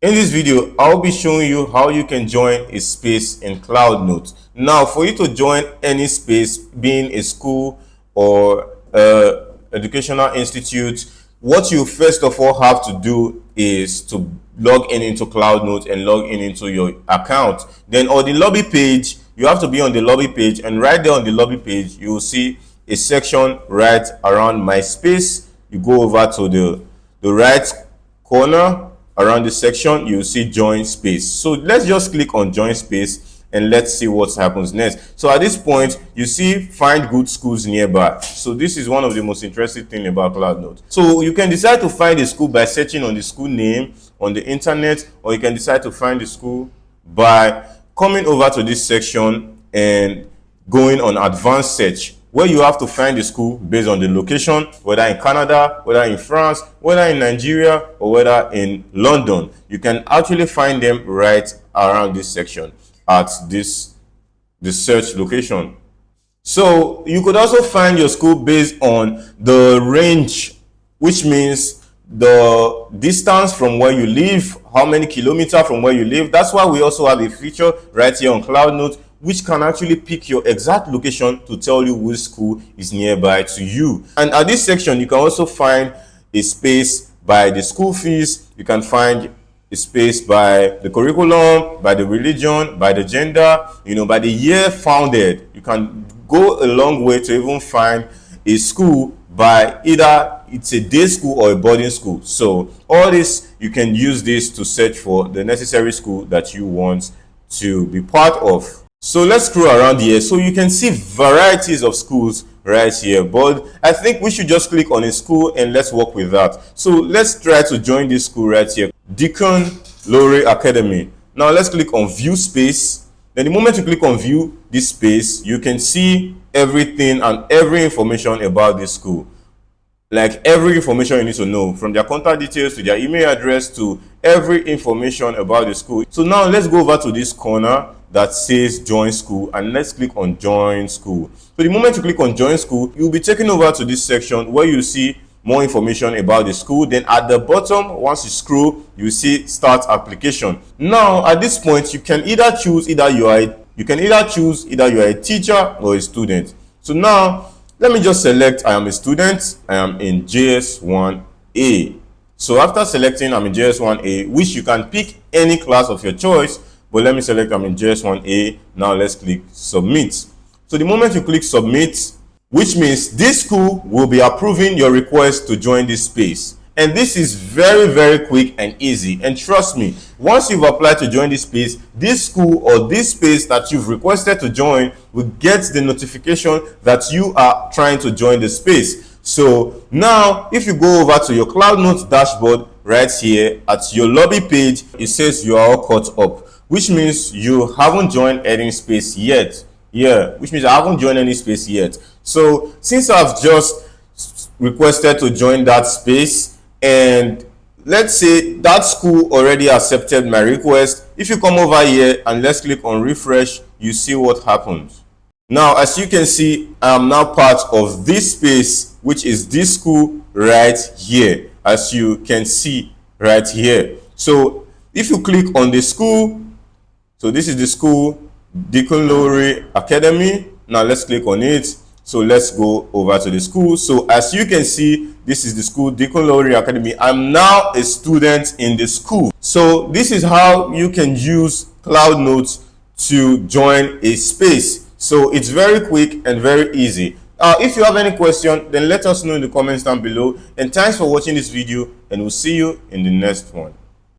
In this video, I'll be showing you how you can join a space in CloudNote. Now, for you to join any space, being a school or educational institute, what you first of all have to do is to log in into CloudNote and log in into your account. Then on the lobby page, you have to be on the lobby page, and right there on the lobby page, you will see a section right around my space. You go over to the right corner. Around this section, you will see join space. So let's just click on join space and let's see what happens next. So at this point, you see find good schools nearby. So this is one of the most interesting things about CloudNote. So you can decide to find a school by searching on the school name on the internet, or you can decide to find the school by coming over to this section and going on advanced search, where you have to find the school based on the location, whether in Canada, whether in France, whether in Nigeria, or whether in London. You can actually find them right around this section at the search location. So you could also find your school based on the range, which means the distance from where you live, how many kilometers from where you live. That's why we also have a feature right here on CloudNote, which can actually pick your exact location to tell you which school is nearby to you. And at this section, you can also find a space by the school fees. You can find a space by the curriculum, by the religion, by the gender, by the year founded. You can go a long way to even find a school by either it's a day school or a boarding school. So all this, you can use this to search for the necessary school that you want to be part of. So let's scroll around here. So you can see varieties of schools right here, but I think we should just click on a school and let's work with that. So let's try to join this school right here, Deacon Lowry Academy. Now let's click on view space. Then the moment you click on view this space, you can see everything and every information about this school. Like every information you need to know, from their contact details to their email address to every information about the school. So now let's go over to this corner that says join school, and let's click on join school. So the moment you click on join school, you'll be taken over to this section where you see more information about the school. Then at the bottom, once you scroll, you see start application. Now at this point, you can either choose either you are a teacher or a student. So now let me just select I am a student. I am in JS1A. So after selecting I'm in JS1A, which you can pick any class of your choice, but let me select I'm in JS1A. Now let's click submit. So the moment you click submit, which means this school will be approving your request to join this space. And this is very, very quick and easy. And trust me, once you've applied to join this space, this school or this space that you've requested to join will get the notification that you are trying to join the space. So now if you go over to your CloudNote dashboard right here at your lobby page, it says you are all caught up, which means you haven't joined any space yet. Which means I haven't joined any space yet. So since I've just requested to join that space, and let's say that school already accepted my request, if you come over here and let's click on refresh, you see what happens. Now as you can see, I am now part of this space, which is this school right here, as you can see right here. So if you click on the school, so this is the school, Deacon Lowry Academy. Now let's click on it. So let's go over to the school. So as you can see, this is the school, Deacon Lowry Academy. I'm now a student in the school. So this is how you can use CloudNote to join a space. So it's very quick and very easy. If you have any question, then let us know in the comments down below. And thanks for watching this video, and we'll see you in the next one.